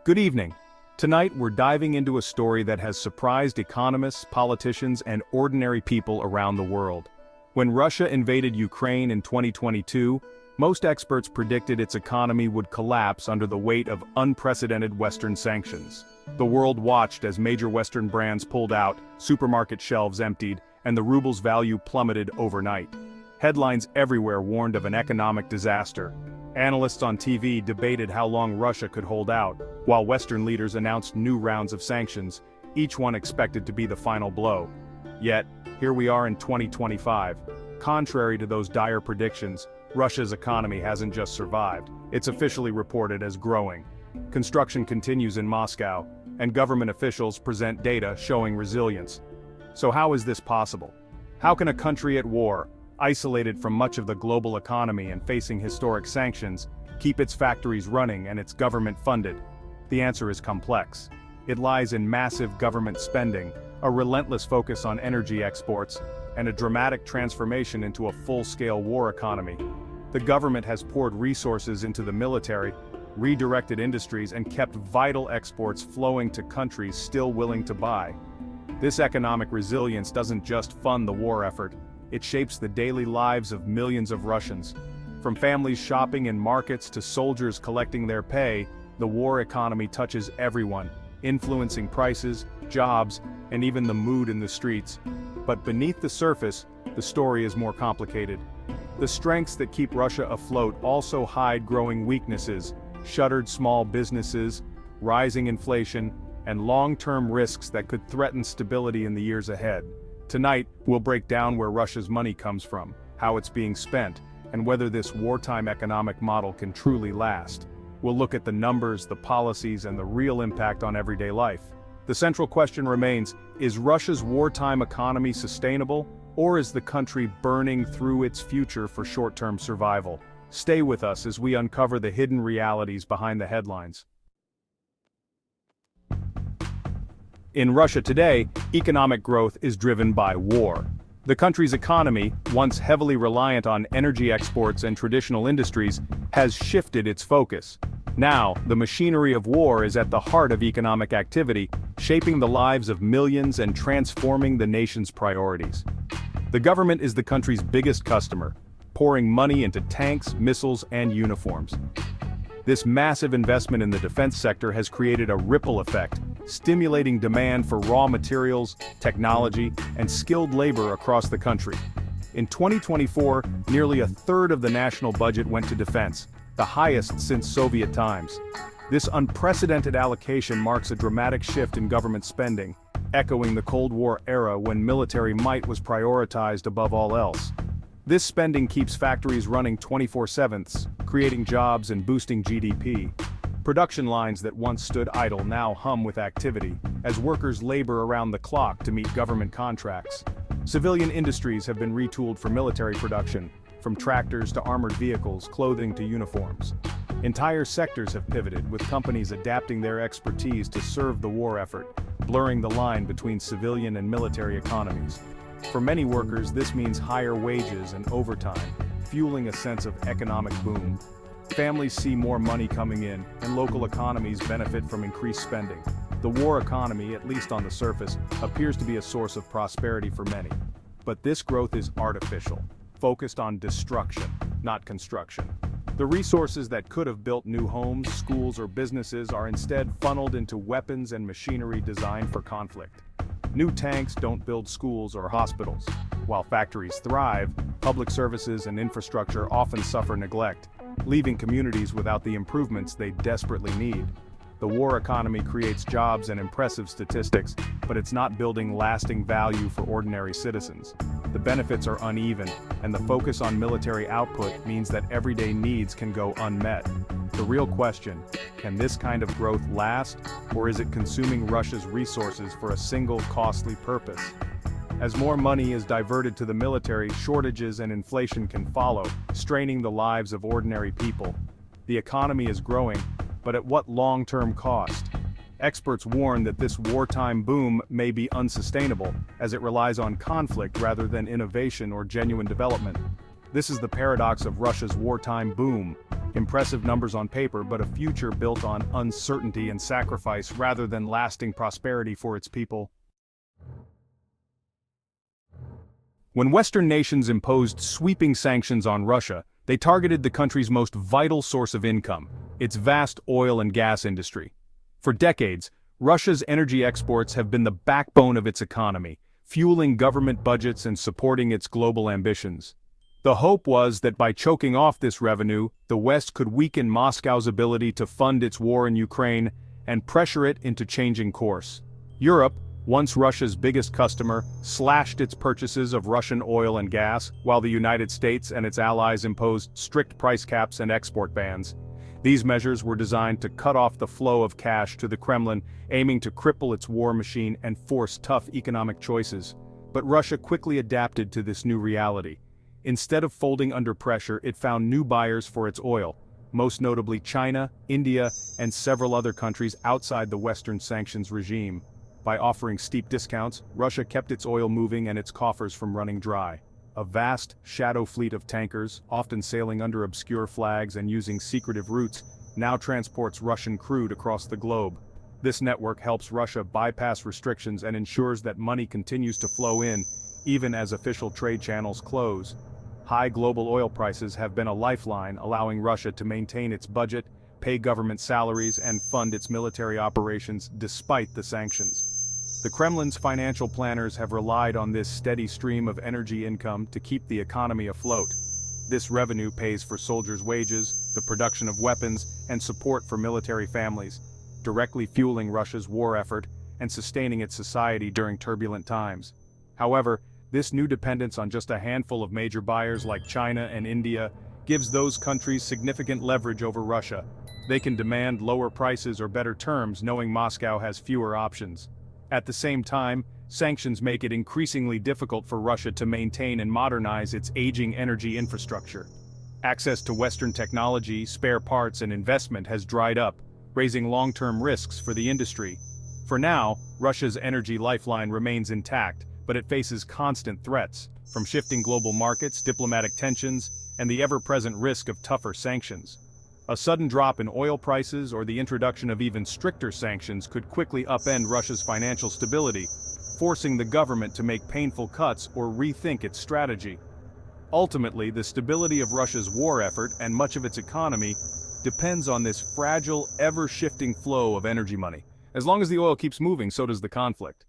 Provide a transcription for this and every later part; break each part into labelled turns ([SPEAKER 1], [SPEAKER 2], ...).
[SPEAKER 1] Good evening. Tonight we're diving into a story that has surprised economists, politicians, and ordinary people around the world. When Russia invaded Ukraine in 2022, most experts predicted its economy would collapse under the weight of unprecedented Western sanctions. The world watched as major Western brands pulled out, supermarket shelves emptied, and the ruble's value plummeted overnight. Headlines everywhere warned of an economic disaster. Analysts on TV debated how long Russia could hold out, while Western leaders announced new rounds of sanctions, each one expected to be the final blow. Yet, here we are in 2025. Contrary to those dire predictions, Russia's economy hasn't just survived, it's officially reported as growing. Construction continues in Moscow, and government officials present data showing resilience. So how is this possible? How can a country at war, isolated from much of the global economy and facing historic sanctions, keep its factories running and its government funded? The answer is complex. It lies in massive government spending, a relentless focus on energy exports, and a dramatic transformation into a full-scale war economy. The government has poured resources into the military, redirected industries, and kept vital exports flowing to countries still willing to buy. This economic resilience doesn't just fund the war effort, it shapes the daily lives of millions of Russians. From families shopping in markets to soldiers collecting their pay, the war economy touches everyone, influencing prices, jobs, and even the mood in the streets. But beneath the surface, the story is more complicated. The strengths that keep Russia afloat also hide growing weaknesses, shuttered small businesses, rising inflation, and long-term risks that could threaten stability in the years ahead. Tonight, we'll break down where Russia's money comes from, how it's being spent, and whether this wartime economic model can truly last. We'll look at the numbers, the policies, and the real impact on everyday life. The central question remains, is Russia's wartime economy sustainable, or is the country burning through its future for short-term survival? Stay with us as we uncover the hidden realities behind the headlines. In Russia today, economic growth is driven by war. The country's economy, once heavily reliant on energy exports and traditional industries, has shifted its focus. Now, the machinery of war is at the heart of economic activity, shaping the lives of millions and transforming the nation's priorities. The government is the country's biggest customer, pouring money into tanks, missiles, and uniforms. This massive investment in the defense sector has created a ripple effect, stimulating demand for raw materials, technology, and skilled labor across the country. In 2024, nearly a third of the national budget went to defense, the highest since Soviet times. This unprecedented allocation marks a dramatic shift in government spending, echoing the Cold War era when military might was prioritized above all else. This spending keeps factories running 24/7, creating jobs and boosting GDP. Production lines that once stood idle now hum with activity, as workers labor around the clock to meet government contracts. Civilian industries have been retooled for military production, from tractors to armored vehicles, clothing to uniforms. Entire sectors have pivoted, with companies adapting their expertise to serve the war effort, blurring the line between civilian and military economies. For many workers, this means higher wages and overtime, fueling a sense of economic boom. Families see more money coming in, and local economies benefit from increased spending. The war economy, at least on the surface, appears to be a source of prosperity for many. But this growth is artificial, focused on destruction, not construction. The resources that could have built new homes, schools, or businesses are instead funneled into weapons and machinery designed for conflict. New tanks don't build schools or hospitals. While factories thrive, public services and infrastructure often suffer neglect, leaving communities without the improvements they desperately need. The war economy creates jobs and impressive statistics, but it's not building lasting value for ordinary citizens. The benefits are uneven, and the focus on military output means that everyday needs can go unmet. The real question, can this kind of growth last, or is it consuming Russia's resources for a single costly purpose? As more money is diverted to the military, shortages and inflation can follow, straining the lives of ordinary people. The economy is growing, but at what long-term cost? Experts warn that this wartime boom may be unsustainable, as it relies on conflict rather than innovation or genuine development. This is the paradox of Russia's wartime boom. Impressive numbers on paper, but a future built on uncertainty and sacrifice rather than lasting prosperity for its people. When Western nations imposed sweeping sanctions on Russia, they targeted the country's most vital source of income, its vast oil and gas industry. For decades, Russia's energy exports have been the backbone of its economy, fueling government budgets and supporting its global ambitions. The hope was that by choking off this revenue, the West could weaken Moscow's ability to fund its war in Ukraine and pressure it into changing course. Europe, once Russia's biggest customer, slashed its purchases of Russian oil and gas, while the United States and its allies imposed strict price caps and export bans. These measures were designed to cut off the flow of cash to the Kremlin, aiming to cripple its war machine and force tough economic choices. But Russia quickly adapted to this new reality. Instead of folding under pressure, it found new buyers for its oil, most notably China, India, and several other countries outside the Western sanctions regime. By offering steep discounts, Russia kept its oil moving and its coffers from running dry. A vast, shadow fleet of tankers, often sailing under obscure flags and using secretive routes, now transports Russian crude across the globe. This network helps Russia bypass restrictions and ensures that money continues to flow in, even as official trade channels close. High global oil prices have been a lifeline, allowing Russia to maintain its budget, pay government salaries, and fund its military operations despite the sanctions. The Kremlin's financial planners have relied on this steady stream of energy income to keep the economy afloat. This revenue pays for soldiers' wages, the production of weapons, and support for military families, directly fueling Russia's war effort and sustaining its society during turbulent times. However, this new dependence on just a handful of major buyers like China and India gives those countries significant leverage over Russia. They can demand lower prices or better terms, knowing Moscow has fewer options. At the same time, sanctions make it increasingly difficult for Russia to maintain and modernize its aging energy infrastructure. Access to Western technology, spare parts, and investment has dried up, raising long-term risks for the industry. For now, Russia's energy lifeline remains intact, but it faces constant threats, from shifting global markets, diplomatic tensions, and the ever-present risk of tougher sanctions. A sudden drop in oil prices or the introduction of even stricter sanctions could quickly upend Russia's financial stability, forcing the government to make painful cuts or rethink its strategy. Ultimately, the stability of Russia's war effort and much of its economy depends on this fragile, ever-shifting flow of energy money. As long as the oil keeps moving, so does the conflict.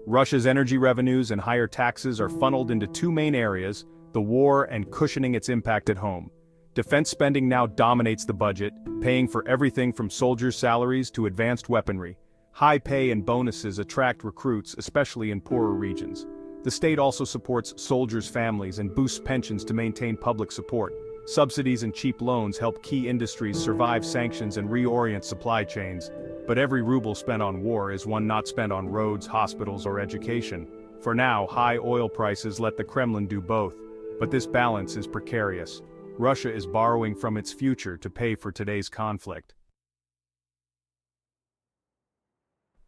[SPEAKER 1] Russia's energy revenues and higher taxes are funneled into two main areas: the war and cushioning its impact at home. Defense spending now dominates the budget, paying for everything from soldiers' salaries to advanced weaponry. High pay and bonuses attract recruits, especially in poorer regions. The state also supports soldiers' families and boosts pensions to maintain public support. Subsidies and cheap loans help key industries survive sanctions and reorient supply chains. But every ruble spent on war is one not spent on roads, hospitals, or education. For now, high oil prices let the Kremlin do both. But this balance is precarious. Russia is borrowing from its future to pay for today's conflict.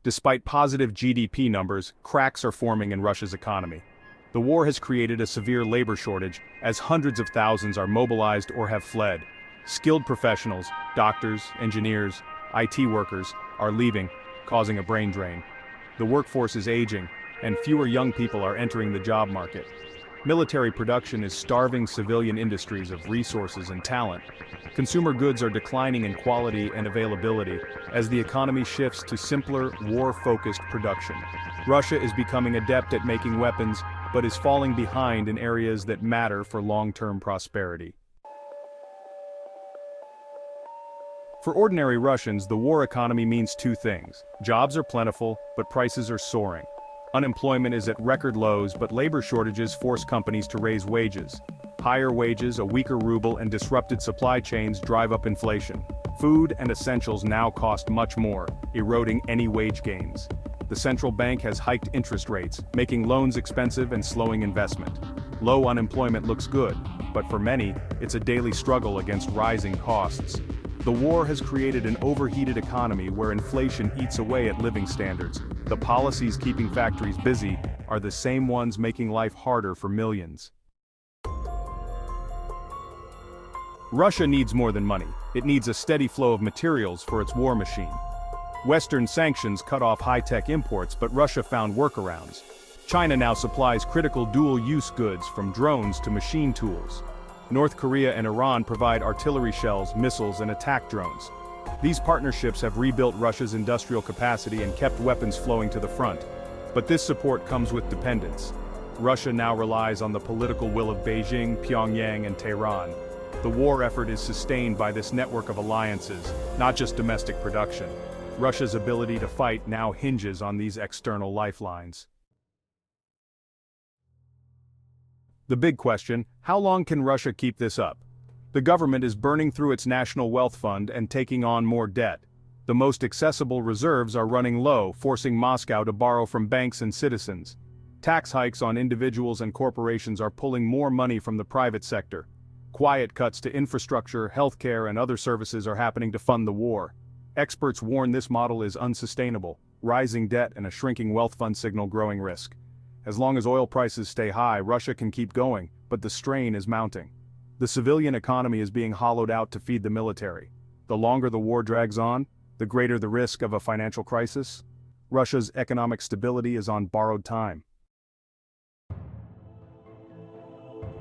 [SPEAKER 1] Despite positive GDP numbers, cracks are forming in Russia's economy. The war has created a severe labor shortage, as hundreds of thousands are mobilized or have fled. Skilled professionals, doctors, engineers, IT workers, are leaving, causing a brain drain. The workforce is aging, and fewer young people are entering the job market. Military production is starving civilian industries of resources and talent. Consumer goods are declining in quality and availability as the economy shifts to simpler, war-focused production. Russia is becoming adept at making weapons, but is falling behind in areas that matter for long-term prosperity. For ordinary Russians, the war economy means two things. Jobs are plentiful, but prices are soaring. Unemployment is at record lows, but labor shortages force companies to raise wages. Higher wages, a weaker ruble, and disrupted supply chains drive up inflation. Food and essentials now cost much more, eroding any wage gains. The central bank has hiked interest rates, making loans expensive and slowing investment. Low unemployment looks good, but for many, it's a daily struggle against rising costs. The war has created an overheated economy where inflation eats away at living standards. The policies keeping factories busy are the same ones making life harder for millions. Russia needs more than money. It needs a steady flow of materials for its war machine. Western sanctions cut off high-tech imports, but Russia found workarounds. China now supplies critical dual-use goods from drones to machine tools. North Korea and Iran provide artillery shells, missiles, and attack drones. These partnerships have rebuilt Russia's industrial capacity and kept weapons flowing to the front. But this support comes with dependence. Russia now relies on the political will of Beijing, Pyongyang, and Tehran. The war effort is sustained by this network of alliances, not just domestic production. Russia's ability to fight now hinges on these external lifelines. The big question: how long can Russia keep this up? The government is burning through its national wealth fund and taking on more debt. The most accessible reserves are running low, forcing Moscow to borrow from banks and citizens. Tax hikes on individuals and corporations are pulling more money from the private sector. Quiet cuts to infrastructure, healthcare, and other services are happening to fund the war. Experts warn this model is unsustainable. Rising debt and a shrinking wealth fund signal growing risk. As long as oil prices stay high, Russia can keep going, but the strain is mounting. The civilian economy is being hollowed out to feed the military. The longer the war drags on, the greater the risk of a financial crisis. Russia's economic stability is on borrowed time.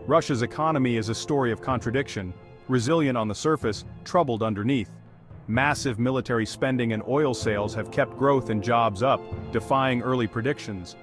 [SPEAKER 1] Russia's economy is a story of contradiction, resilient on the surface, troubled underneath. Massive military spending and oil sales have kept growth and jobs up, defying early predictions.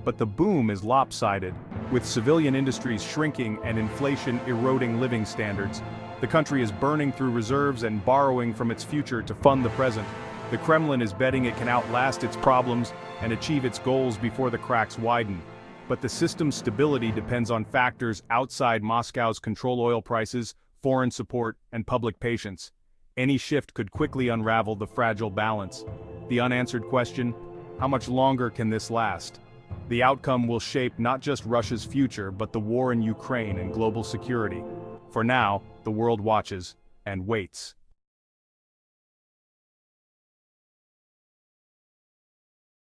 [SPEAKER 1] But the boom is lopsided, with civilian industries shrinking and inflation eroding living standards. The country is burning through reserves and borrowing from its future to fund the present. The Kremlin is betting it can outlast its problems and achieve its goals before the cracks widen. But the system's stability depends on factors outside Moscow's control: oil prices, foreign support, and public patience. Any shift could quickly unravel the fragile balance. The unanswered question: how much longer can this last? The outcome will shape not just Russia's future, but the war in Ukraine and global security. For now, the world watches and waits.